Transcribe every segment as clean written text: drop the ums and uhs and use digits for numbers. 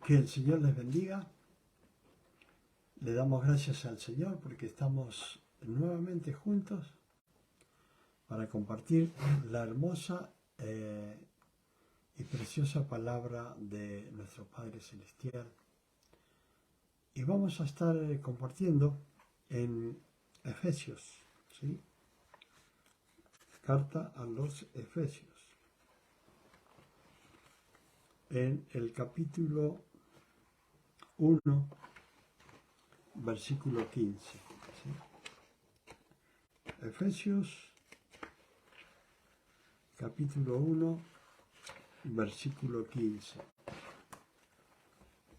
Que el Señor les bendiga. Le damos gracias al Señor porque estamos nuevamente juntos para compartir la hermosa y preciosa palabra de nuestro Padre Celestial. Y vamos a estar compartiendo en Efesios, ¿sí? Carta a los Efesios. En el capítulo 1, versículo 15. ¿Sí? Efesios, capítulo 1, versículo 15.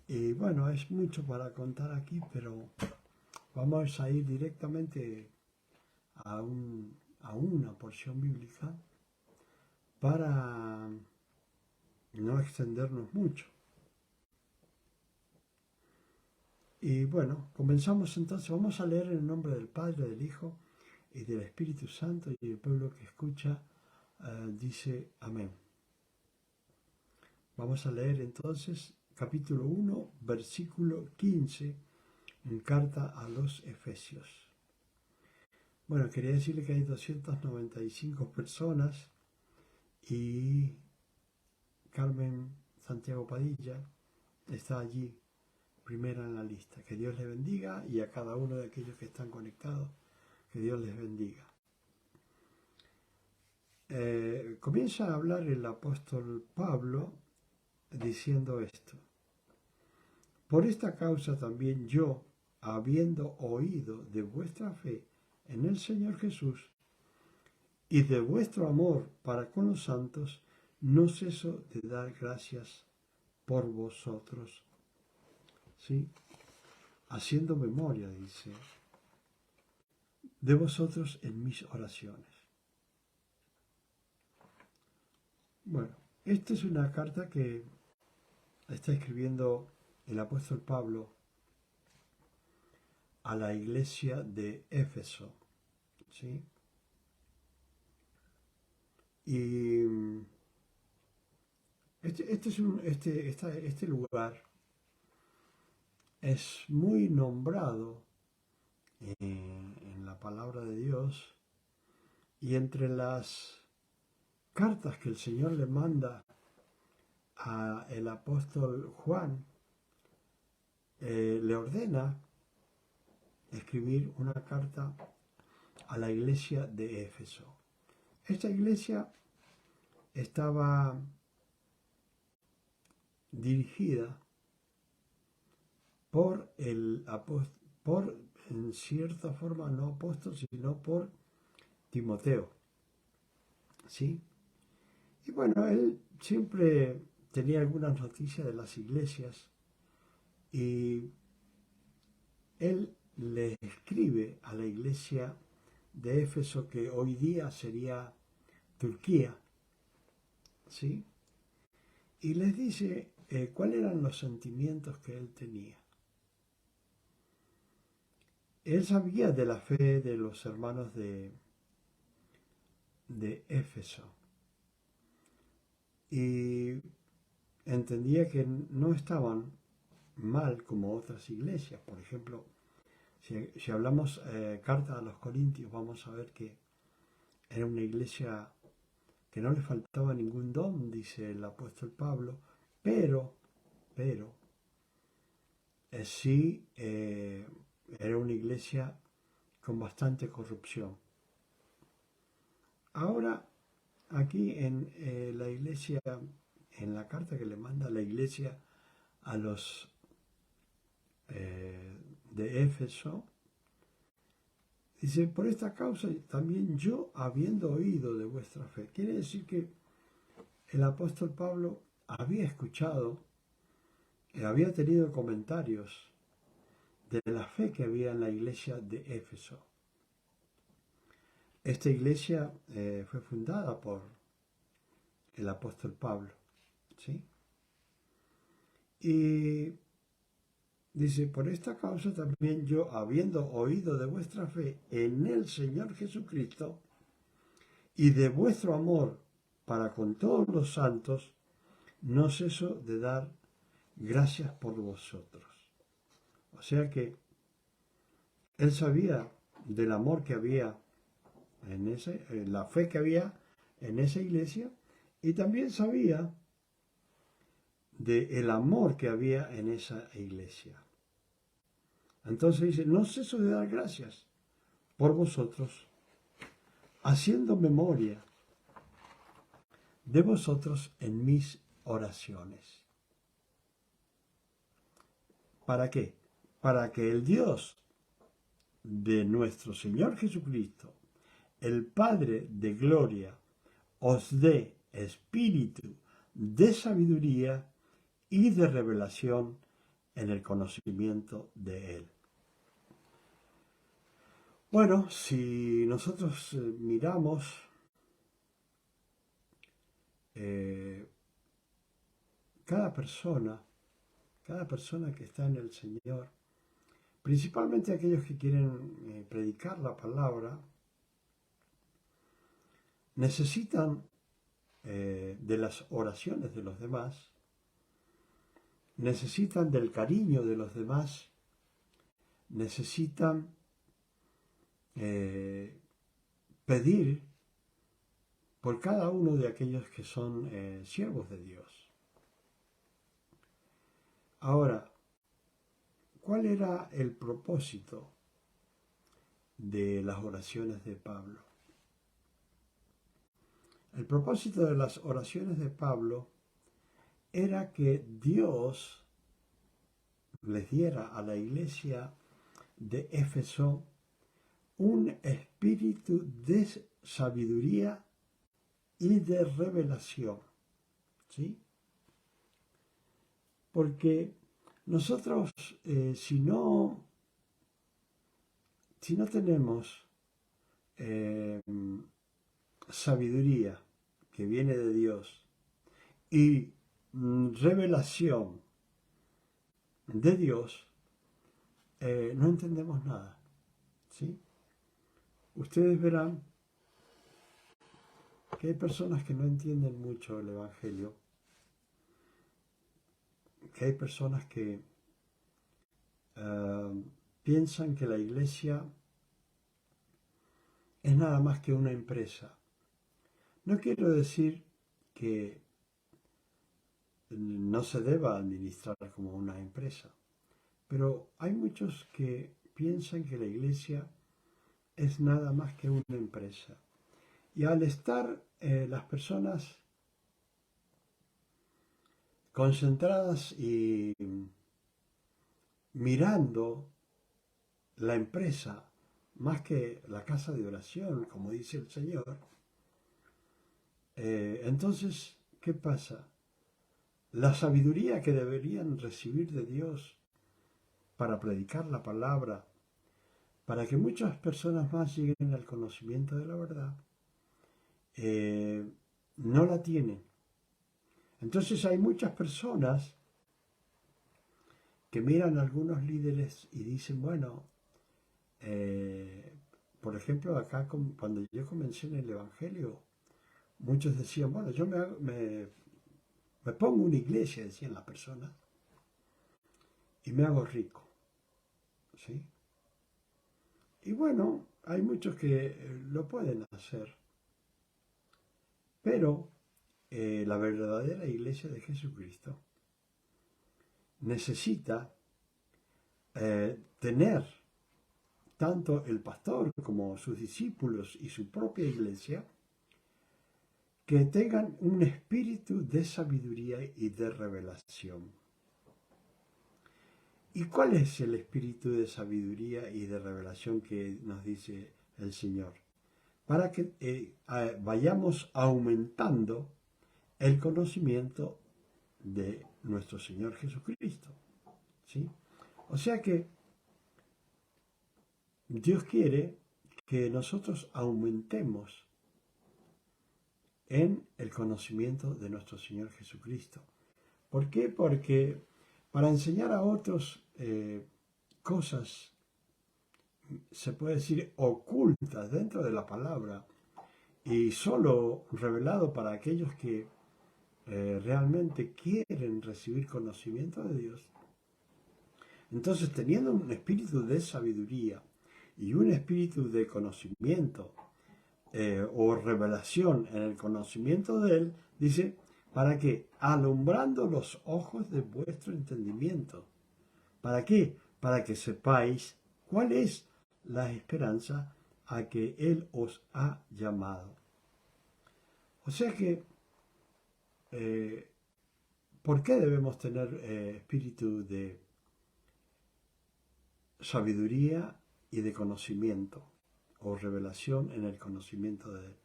Y bueno, es mucho para contar aquí, pero vamos a ir directamente a una porción bíblica para no extendernos mucho. Y bueno, comenzamos entonces. Vamos a leer en el nombre del Padre, del Hijo y del Espíritu Santo, y el pueblo que escucha dice amén. Vamos a leer entonces capítulo 1, versículo 15, en carta a los Efesios. Bueno, quería decirle que hay 295 personas y Carmen Santiago Padilla está allí, primera en la lista. Que Dios les bendiga, y a cada uno de aquellos que están conectados, que Dios les bendiga. Comienza a hablar el apóstol Pablo diciendo esto. Por esta causa también yo, habiendo oído de vuestra fe en el Señor Jesús y de vuestro amor para con los santos, no ceso de dar gracias por vosotros. ¿Sí? Haciendo memoria, dice, de vosotros en mis oraciones. Bueno, esta es una carta que está escribiendo el apóstol Pablo a la iglesia de Éfeso, ¿sí? Y este lugar es muy nombrado en la palabra de Dios, y entre las cartas que el Señor le manda a el apóstol Juan, le ordena escribir una carta a la iglesia de Éfeso. Esta iglesia estaba dirigida por en cierta forma, no apóstol, sino por Timoteo, ¿sí? Y bueno, él siempre tenía algunas noticias de las iglesias, y él le escribe a la iglesia de Éfeso, que hoy día sería Turquía, ¿sí? Y les dice cuáles eran los sentimientos que él tenía. Él sabía de la fe de los hermanos de Éfeso, y entendía que no estaban mal como otras iglesias. Por ejemplo, si hablamos carta a los Corintios, vamos a ver que era una iglesia que no le faltaba ningún don, dice el apóstol Pablo, pero sí era una iglesia con bastante corrupción. Ahora, aquí en la iglesia, en la carta que le manda la iglesia a los de Éfeso, dice, por esta causa también yo, habiendo oído de vuestra fe. Quiere decir que el apóstol Pablo había escuchado, había tenido comentarios de la fe que había en la iglesia de Éfeso. Esta iglesia fue fundada por el apóstol Pablo, ¿sí? Y dice, por esta causa también yo, habiendo oído de vuestra fe en el Señor Jesucristo y de vuestro amor para con todos los santos, no ceso de dar gracias por vosotros. O sea que él sabía del amor que había en la fe que había en esa iglesia, y también sabía del amor que había en esa iglesia. Entonces dice, no ceso de dar gracias por vosotros, haciendo memoria de vosotros en mis oraciones. ¿Para qué? Para que el Dios de nuestro Señor Jesucristo, el Padre de gloria, os dé espíritu de sabiduría y de revelación en el conocimiento de Él. Bueno, si nosotros miramos cada persona que está en el Señor, principalmente aquellos que quieren predicar la palabra, necesitan de las oraciones de los demás, necesitan del cariño de los demás, necesitan pedir por cada uno de aquellos que son siervos de Dios. Ahora, ¿cuál era el propósito de las oraciones de Pablo? El propósito de las oraciones de Pablo era que Dios les diera a la iglesia de Éfeso un espíritu de sabiduría y de revelación. ¿Sí? Porque nosotros, si no tenemos sabiduría que viene de Dios y revelación de Dios, no entendemos nada. ¿Sí? Ustedes verán que hay personas que no entienden mucho el Evangelio, que hay personas que piensan que la iglesia es nada más que una empresa. No quiero decir que no se deba administrar como una empresa, pero hay muchos que piensan que la iglesia es nada más que una empresa. Y al estar las personas concentradas y mirando la empresa más que la casa de oración, como dice el Señor, entonces, ¿qué pasa? La sabiduría que deberían recibir de Dios para predicar la palabra, para que muchas personas más lleguen al conocimiento de la verdad, no la tienen. Entonces hay muchas personas que miran a algunos líderes y dicen, bueno, por ejemplo, acá cuando yo comencé en el Evangelio, muchos decían, bueno, yo me pongo una iglesia, decían las personas, y me hago rico. ¿Sí? Y bueno, hay muchos que lo pueden hacer, pero la verdadera iglesia de Jesucristo necesita tener tanto el pastor como sus discípulos y su propia iglesia que tengan un espíritu de sabiduría y de revelación. ¿Y cuál es el espíritu de sabiduría y de revelación que nos dice el Señor? Para que vayamos aumentando el conocimiento de nuestro Señor Jesucristo. ¿Sí? O sea que Dios quiere que nosotros aumentemos en el conocimiento de nuestro Señor Jesucristo. ¿Por qué? Porque para enseñar a otros cosas, se puede decir, ocultas dentro de la palabra y solo revelado para aquellos que realmente quieren recibir conocimiento de Dios, entonces teniendo un espíritu de sabiduría y un espíritu de conocimiento o revelación en el conocimiento de Él, dice, para que alumbrando los ojos de vuestro entendimiento. ¿Para qué? Para que sepáis cuál es la esperanza a que Él os ha llamado. O sea que, eh, ¿por qué debemos tener espíritu de sabiduría y de conocimiento o revelación en el conocimiento de Él?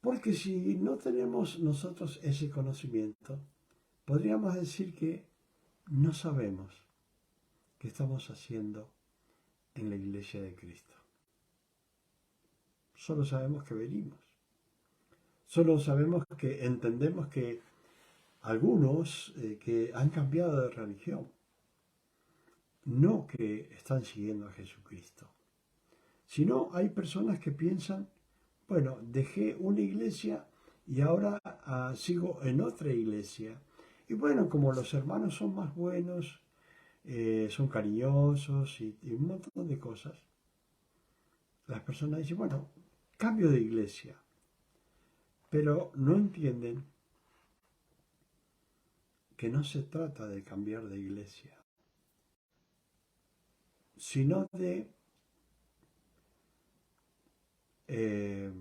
Porque si no tenemos nosotros ese conocimiento, podríamos decir que no sabemos qué estamos haciendo en la iglesia de Cristo. Solo sabemos que venimos. Solo sabemos que entendemos que algunos que han cambiado de religión, no que están siguiendo a Jesucristo, sino hay personas que piensan, bueno, dejé una iglesia y ahora sigo en otra iglesia. Y bueno, como los hermanos son más buenos, son cariñosos y un montón de cosas, las personas dicen, bueno, cambio de iglesia, pero no entienden que no se trata de cambiar de iglesia, sino de eh,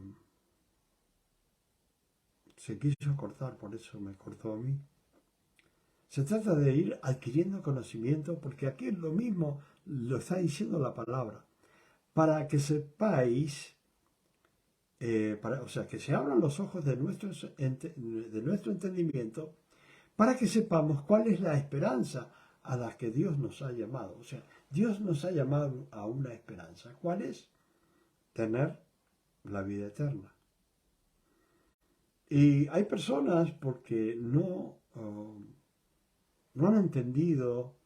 se quiso cortar, por eso me cortó a mí. Se trata de ir adquiriendo conocimiento, porque aquí es lo mismo, lo está diciendo la palabra, para que sepáis, o sea, que se abran los ojos de nuestro entendimiento, para que sepamos cuál es la esperanza a la que Dios nos ha llamado. O sea, Dios nos ha llamado a una esperanza. ¿Cuál es? Tener la vida eterna. Y hay personas porque no han entendido,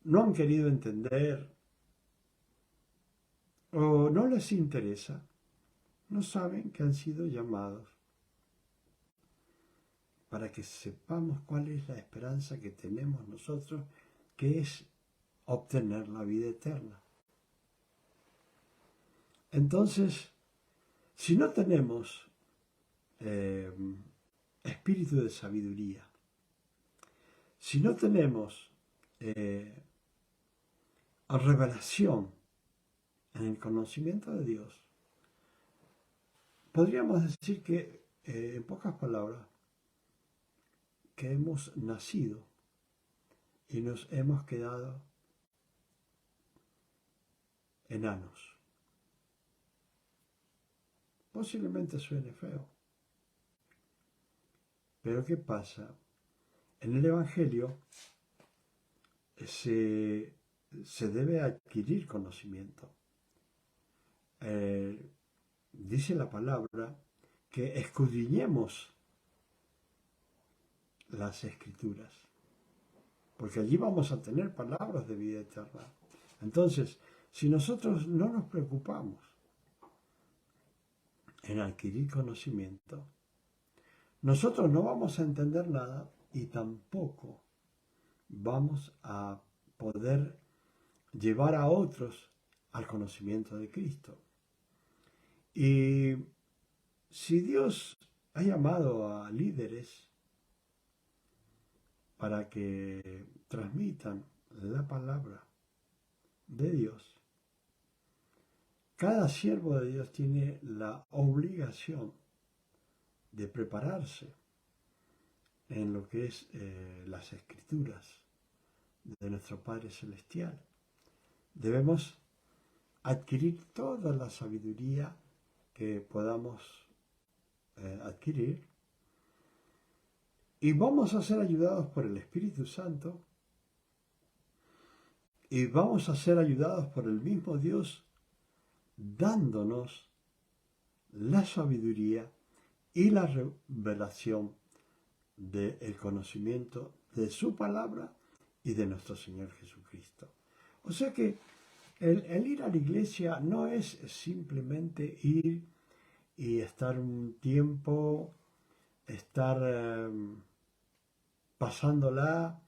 no han querido entender o no les interesa, no saben que han sido llamados para que sepamos cuál es la esperanza que tenemos nosotros, que es obtener la vida eterna. Entonces, si no tenemos espíritu de sabiduría, si no tenemos revelación en el conocimiento de Dios, podríamos decir que, en pocas palabras, que hemos nacido y nos hemos quedado enanos. Posiblemente suene feo, pero ¿qué pasa? En el Evangelio se debe adquirir conocimiento. Dice la palabra que escudriñemos las escrituras, porque allí vamos a tener palabras de vida eterna. Entonces, si nosotros no nos preocupamos en adquirir conocimiento, nosotros no vamos a entender nada y tampoco vamos a poder llevar a otros al conocimiento de Cristo. Y si Dios ha llamado a líderes para que transmitan la palabra de Dios, cada siervo de Dios tiene la obligación de prepararse en lo que es las escrituras de nuestro Padre Celestial. Debemos adquirir toda la sabiduría que podamos adquirir y vamos a ser ayudados por el Espíritu Santo y vamos a ser ayudados por el mismo Dios dándonos la sabiduría y la revelación del conocimiento de su palabra y de nuestro Señor Jesucristo. O sea que el ir a la iglesia no es simplemente ir y estar un tiempo estar pasándola,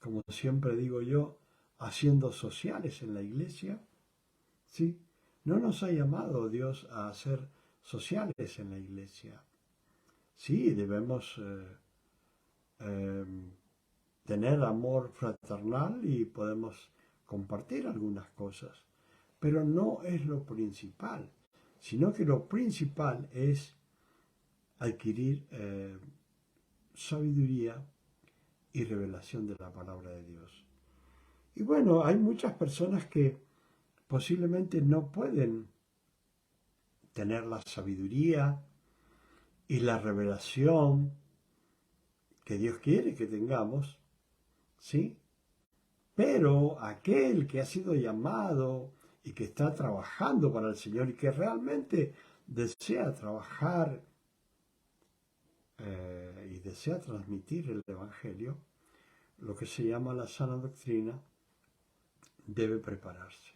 como siempre digo yo, haciendo sociales en la iglesia. ¿Sí? No nos ha llamado Dios a hacer sociales en la iglesia. Sí, debemos eh, tener amor fraternal y podemos compartir algunas cosas, pero no es lo principal, sino que lo principal es adquirir sabiduría y revelación de la palabra de Dios. Y bueno, hay muchas personas que posiblemente no pueden tener la sabiduría y la revelación que Dios quiere que tengamos, ¿sí? Pero aquel que ha sido llamado y que está trabajando para el Señor y que realmente desea trabajar y desea transmitir el Evangelio, lo que se llama la sana doctrina, debe prepararse.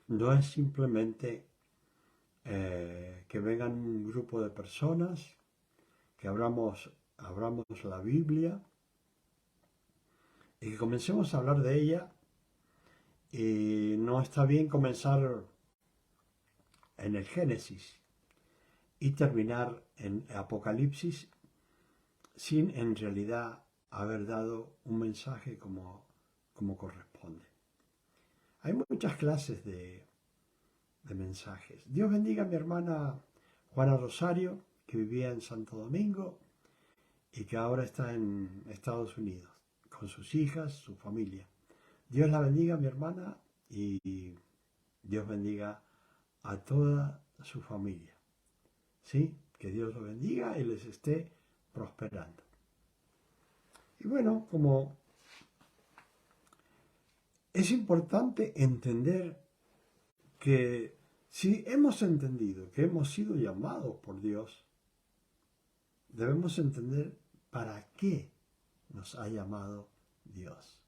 No es simplemente que vengan un grupo de personas, que abramos la Biblia y que comencemos a hablar de ella. Y no está bien comenzar en el Génesis y terminar en Apocalipsis sin en realidad haber dado un mensaje como corresponde. Hay muchas clases de mensajes. Dios bendiga a mi hermana Juana Rosario, que vivía en Santo Domingo y que ahora está en Estados Unidos con sus hijas, su familia. Dios la bendiga, mi hermana, y Dios bendiga a toda su familia. ¿Sí? Que Dios los bendiga y les esté prosperando. Y bueno, como es importante entender que si hemos entendido que hemos sido llamados por Dios, debemos entender para qué nos ha llamado Dios.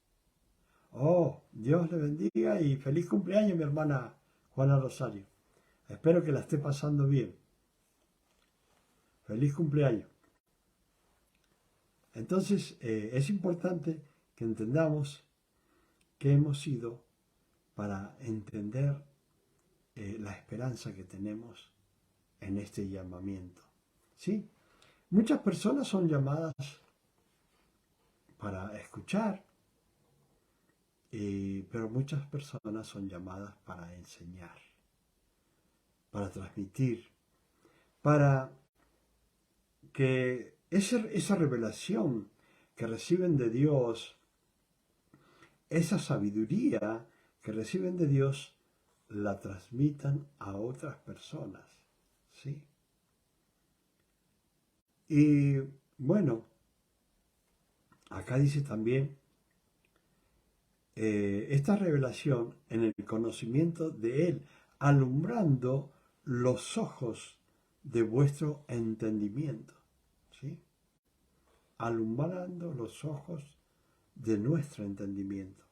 Oh, Dios le bendiga y feliz cumpleaños, mi hermana Juana Rosario. Espero que la esté pasando bien. Feliz cumpleaños. Entonces, es importante que entendamos que hemos sido para entender la esperanza que tenemos en este llamamiento. ¿Sí? Muchas personas son llamadas para escuchar, pero muchas personas son llamadas para enseñar, para transmitir, para que esa revelación que reciben de Dios, esa sabiduría que reciben de Dios, la transmitan a otras personas. ¿Sí? Y bueno, acá dice también, esta revelación en el conocimiento de Él, alumbrando los ojos de vuestro entendimiento. ¿Sí? Alumbrando los ojos de nuestro entendimiento.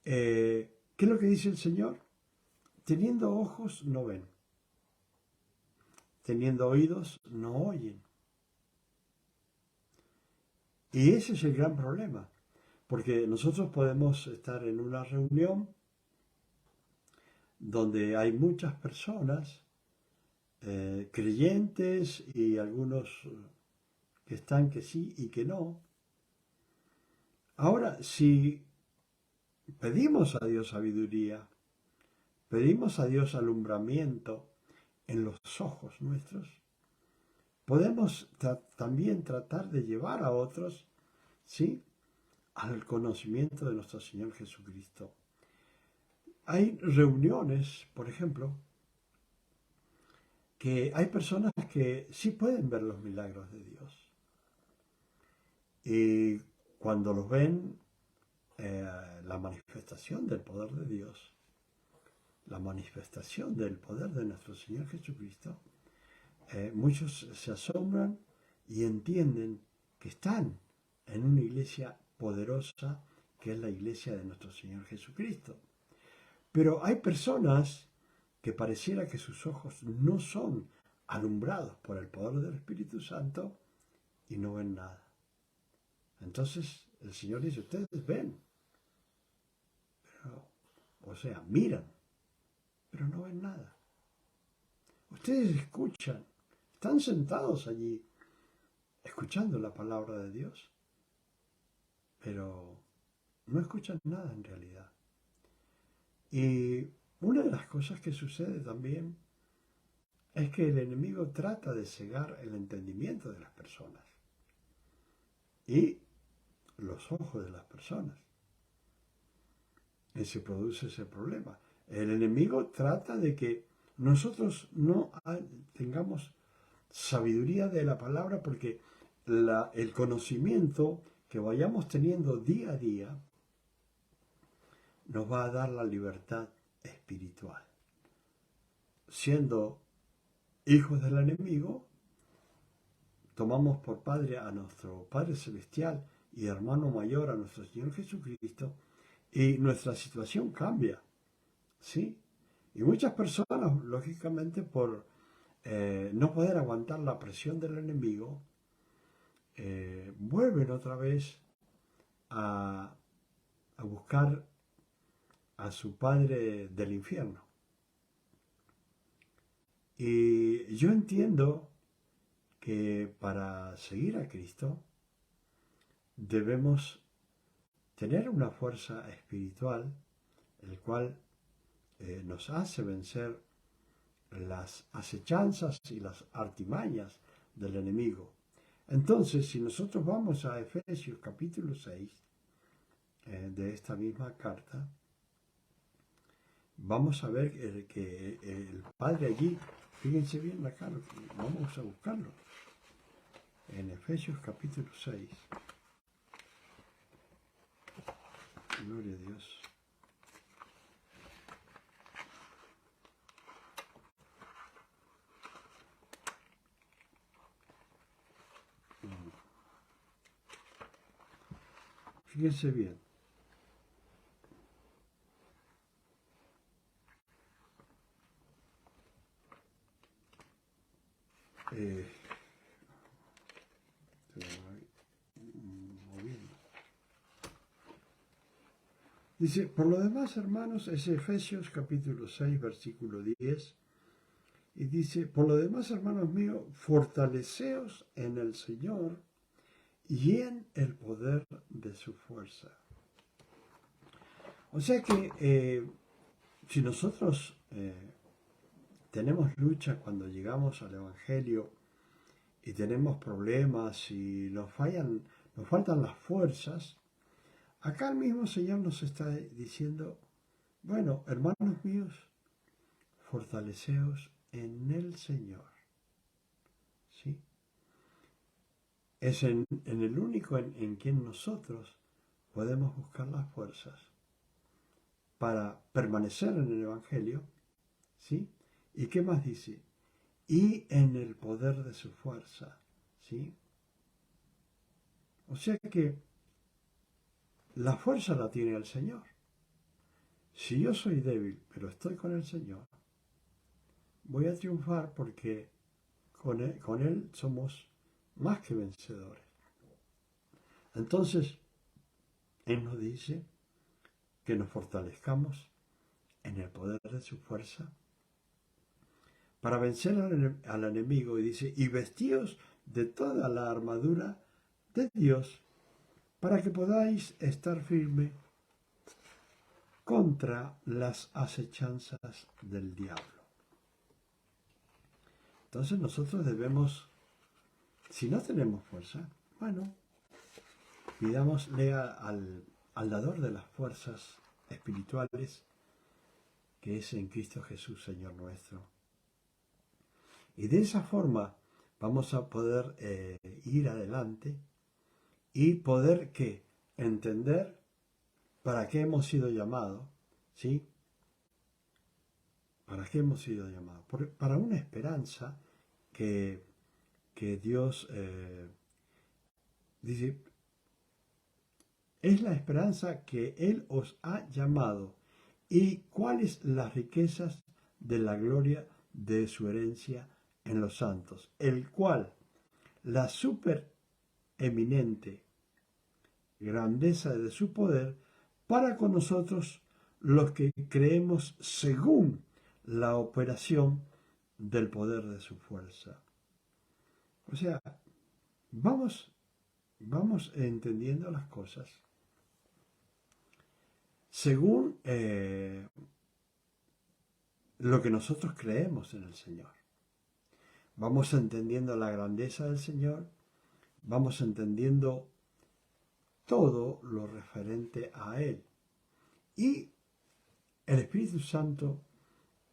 ¿Qué es lo que dice el Señor? Teniendo ojos no ven, teniendo oídos no oyen. Y ese es el gran problema, porque nosotros podemos estar en una reunión donde hay muchas personas, creyentes y algunos que están que sí y que no. Ahora, si pedimos a Dios sabiduría, pedimos a Dios alumbramiento en los ojos nuestros, podemos también tratar de llevar a otros, ¿sí?, al conocimiento de nuestro Señor Jesucristo. Hay reuniones, por ejemplo, que hay personas que sí pueden ver los milagros de Dios. Y cuando los ven, la manifestación del poder de Dios, la manifestación del poder de nuestro Señor Jesucristo, muchos se asombran y entienden que están en una iglesia poderosa que es la iglesia de nuestro Señor Jesucristo. Pero hay personas que pareciera que sus ojos no son alumbrados por el poder del Espíritu Santo y no ven nada. Entonces el Señor dice, ustedes ven, pero, o sea, miran, pero no ven nada. Ustedes escuchan, están sentados allí escuchando la palabra de Dios, pero no escuchan nada en realidad. Y una de las cosas que sucede también es que el enemigo trata de cegar el entendimiento de las personas y los ojos de las personas. Y se produce ese problema. El enemigo trata de que nosotros no tengamos sabiduría de la palabra, porque el conocimiento que vayamos teniendo día a día nos va a dar la libertad espiritual. Siendo hijos del enemigo, tomamos por padre a nuestro Padre Celestial y hermano mayor a nuestro Señor Jesucristo, y nuestra situación cambia, ¿sí? Y muchas personas, lógicamente, por no poder aguantar la presión del enemigo, vuelven otra vez a buscar a su padre del infierno. Y yo entiendo que para seguir a Cristo debemos tener una fuerza espiritual, el cual nos hace vencer las acechanzas y las artimañas del enemigo. Entonces, si nosotros vamos a Efesios capítulo 6 de esta misma carta, vamos a ver que el Padre allí, fíjense bien la carta, vamos a buscarlo. En Efesios capítulo 6. Gloria a Dios. Fíjense bien. Dice, por lo demás, hermanos, es Efesios capítulo 6, versículo 10, y dice, por lo demás, hermanos míos, fortaleceos en el Señor y en el poder de su fuerza. O sea que si nosotros tenemos lucha cuando llegamos al Evangelio y tenemos problemas y nos faltan las fuerzas, acá el mismo Señor nos está diciendo, bueno, hermanos míos, fortaleceos en el Señor. ¿Sí? Es en el único en quien nosotros podemos buscar las fuerzas para permanecer en el Evangelio. ¿Sí? ¿Y qué más dice? Y en el poder de su fuerza. ¿Sí? O sea que la fuerza la tiene el Señor. Si yo soy débil, pero estoy con el Señor, voy a triunfar porque con Él somos más que vencedores. Entonces, Él nos dice que nos fortalezcamos en el poder de su fuerza para vencer al enemigo, y dice, y vestíos de toda la armadura de Dios para que podáis estar firme contra las acechanzas del diablo. Entonces nosotros debemos, si no tenemos fuerza, bueno, pidámosle al dador de las fuerzas espirituales, que es en Cristo Jesús, Señor nuestro. Y de esa forma vamos a poder ir adelante y poder entender para qué hemos sido llamados, ¿sí? ¿Para qué hemos sido llamados? Para una esperanza que Dios dice, es la esperanza que Él os ha llamado, y cuáles las riquezas de la gloria de su herencia en los santos, el cual la supereminente grandeza de su poder para con nosotros los que creemos según la operación del poder de su fuerza. O sea, vamos entendiendo las cosas según lo que nosotros creemos en el Señor. Vamos entendiendo la grandeza del Señor, vamos entendiendo todo lo referente a Él. Y el Espíritu Santo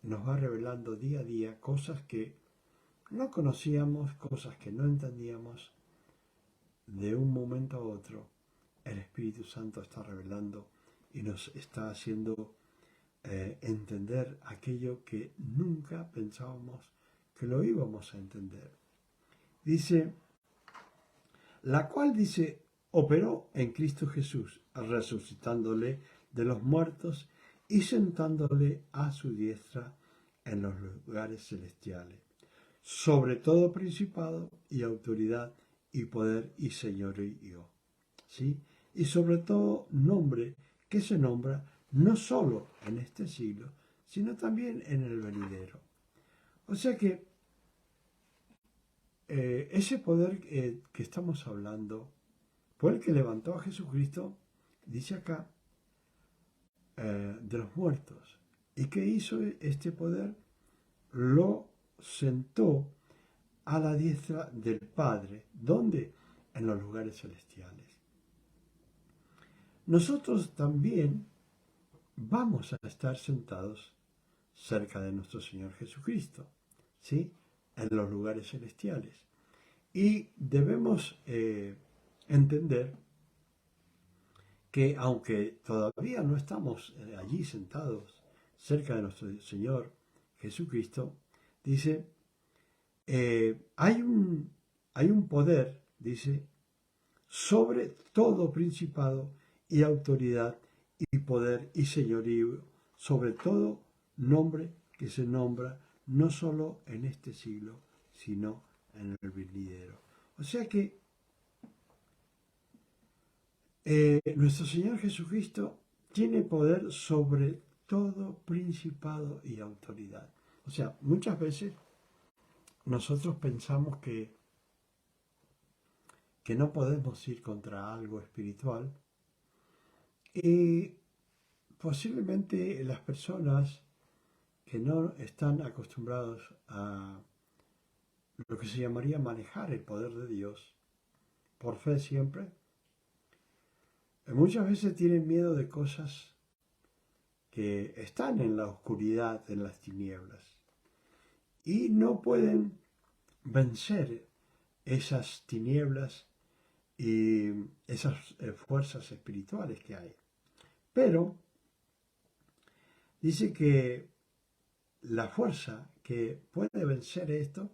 nos va revelando día a día cosas que no conocíamos, cosas que no entendíamos. De un momento a otro, el Espíritu Santo está revelando y nos está haciendo entender aquello que nunca pensábamos que lo íbamos a entender. Dice, la cual dice, operó en Cristo Jesús, resucitándole de los muertos y sentándole a su diestra en los lugares celestiales, sobre todo principado y autoridad y poder y señorío, ¿sí? Y sobre todo nombre que se nombra no solo en este siglo, sino también en el venidero. O sea que ese poder que estamos hablando, fue el que levantó a Jesucristo, dice acá, de los muertos. ¿Y qué hizo este poder? Lo sentó a la diestra del Padre. ¿Dónde? En los lugares celestiales. Nosotros también vamos a estar sentados cerca de nuestro Señor Jesucristo, ¿sí? En los lugares celestiales. Y debemos entender que aunque todavía no estamos allí sentados cerca de nuestro Señor Jesucristo, dice, hay un poder, dice, sobre todo principado y autoridad y poder y señorío, sobre todo nombre que se nombra no solo en este siglo, sino en el venidero. O sea que nuestro Señor Jesucristo tiene poder sobre todo principado y autoridad. O sea, muchas veces nosotros pensamos que no podemos ir contra algo espiritual y posiblemente las personas que no están acostumbrados a lo que se llamaría manejar el poder de Dios por fe siempre, muchas veces tienen miedo de cosas que están en la oscuridad, en las tinieblas, y no pueden vencer esas tinieblas y esas fuerzas espirituales que hay. Pero dice que la fuerza que puede vencer esto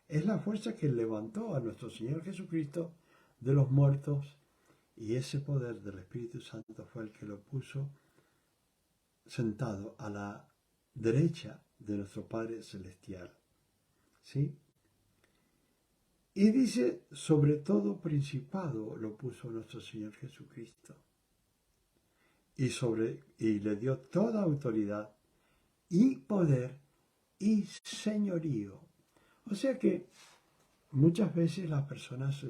es la fuerza que levantó a nuestro Señor Jesucristo de los muertos, y ese poder del Espíritu Santo fue el que lo puso sentado a la derecha de nuestro Padre Celestial. ¿Sí? Y dice, sobre todo principado lo puso nuestro Señor Jesucristo. Y le dio toda autoridad y poder y señorío. O sea que muchas veces las personas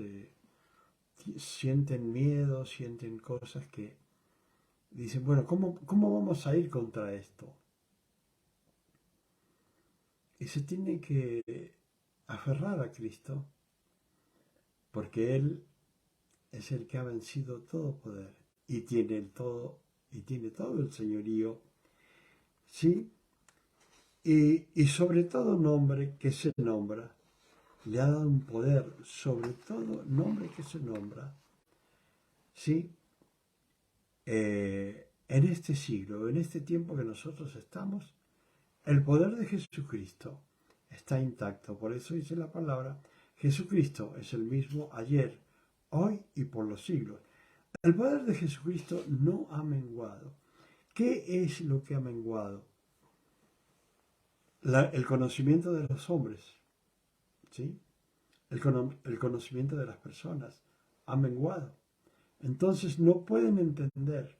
sienten miedo, sienten cosas que dicen, bueno, ¿cómo vamos a ir contra esto? Y se tiene que aferrar a Cristo, porque Él es el que ha vencido todo poder y tiene todo el señorío, ¿sí? Y sobre todo nombre que se nombra, le ha dado un poder sobre todo nombre que se nombra, ¿sí? En este siglo, en este tiempo que nosotros estamos, el poder de Jesucristo está intacto. Por eso dice la palabra, Jesucristo es el mismo ayer, hoy y por los siglos. El poder de Jesucristo no ha menguado. ¿Qué es lo que ha menguado? El conocimiento de los hombres. ¿sí? El conocimiento de las personas ha menguado. Entonces no pueden entender.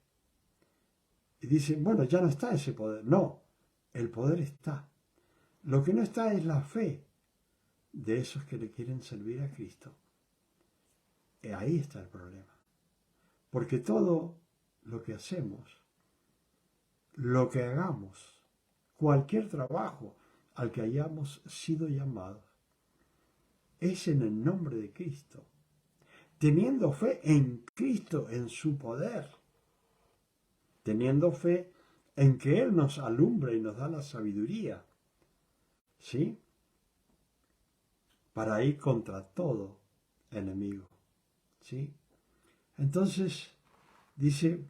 Y dicen, bueno, ya no está ese poder. No, el poder está. Lo que no está es la fe de esos que le quieren servir a Cristo. Y ahí está el problema. Porque todo lo que hacemos, lo que hagamos, cualquier trabajo al que hayamos sido llamados, es en el nombre de Cristo, teniendo fe en Cristo, en su poder, teniendo fe en que Él nos alumbra y nos da la sabiduría, ¿sí? Para ir contra todo enemigo, ¿sí? Entonces, dice,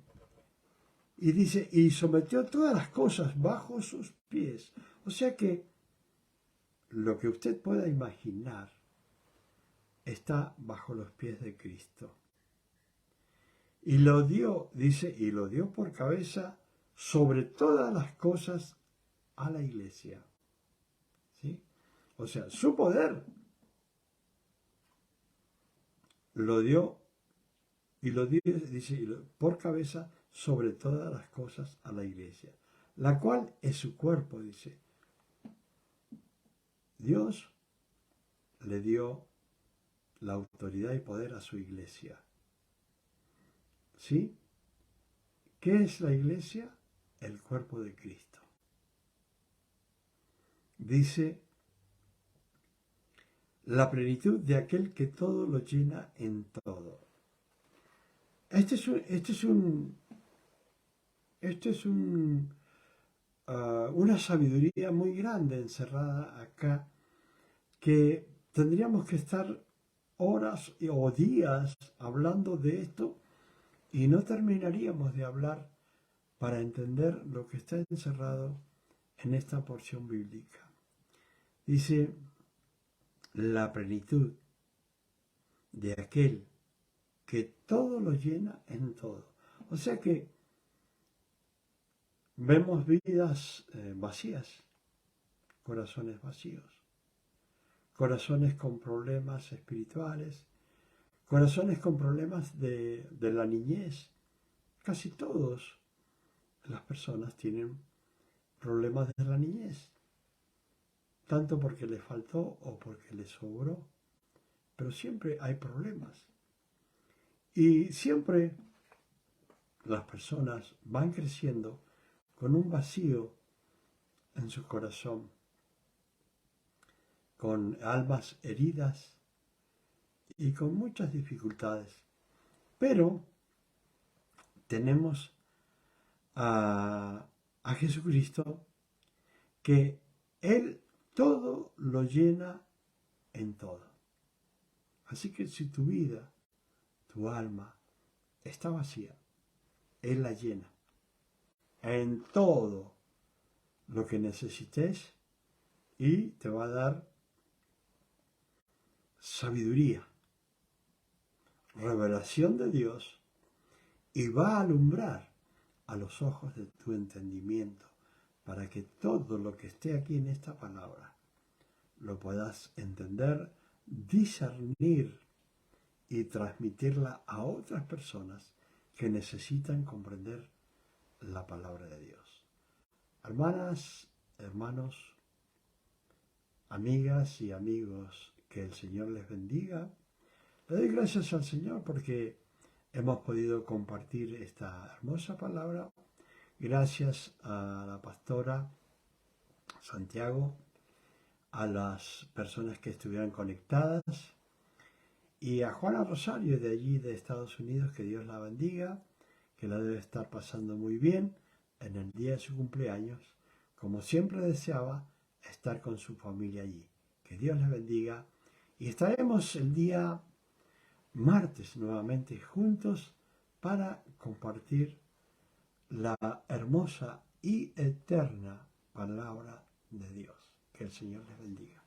y sometió todas las cosas bajo sus pies. O sea que lo que usted pueda imaginar está bajo los pies de Cristo. Y lo dio, dice, y lo dio por cabeza sobre todas las cosas a la iglesia. ¿Sí? O sea, su poder lo dio, y lo dio, dice, por cabeza sobre todas las cosas a la iglesia, la cual es su cuerpo, dice. Dios le dio la autoridad y poder a su iglesia. ¿Sí? ¿Qué es la iglesia? El cuerpo de Cristo. Dice, la plenitud de aquel que todo lo llena en todo. Este es una sabiduría muy grande encerrada acá, que tendríamos que estar horas o días hablando de esto y no terminaríamos de hablar para entender lo que está encerrado en esta porción bíblica. Dice, la plenitud de aquel que todo lo llena en todo. O sea que vemos vidas vacías, corazones vacíos, corazones con problemas espirituales, corazones con problemas de la niñez. Casi todas las personas tienen problemas de la niñez, tanto porque les faltó o porque les sobró, pero siempre hay problemas. Y siempre las personas van creciendo con un vacío en su corazón, con almas heridas y con muchas dificultades. Pero tenemos a Jesucristo, que Él todo lo llena en todo. Así que si tu vida, tu alma está vacía, Él la llena en todo lo que necesites y te va a dar sabiduría, revelación de Dios, y va a alumbrar a los ojos de tu entendimiento para que todo lo que esté aquí en esta palabra lo puedas entender, discernir y transmitirla a otras personas que necesitan comprender la palabra de Dios. Hermanas, hermanos, amigas y amigos, que el Señor les bendiga. Le doy gracias al Señor porque hemos podido compartir esta hermosa palabra. Gracias a la pastora Santiago, a las personas que estuvieron conectadas y a Juana Rosario de allí de Estados Unidos, que Dios la bendiga, que la debe estar pasando muy bien en el día de su cumpleaños, como siempre deseaba estar con su familia allí. Que Dios les bendiga y estaremos el día martes nuevamente juntos para compartir la hermosa y eterna palabra de Dios. Que el Señor les bendiga.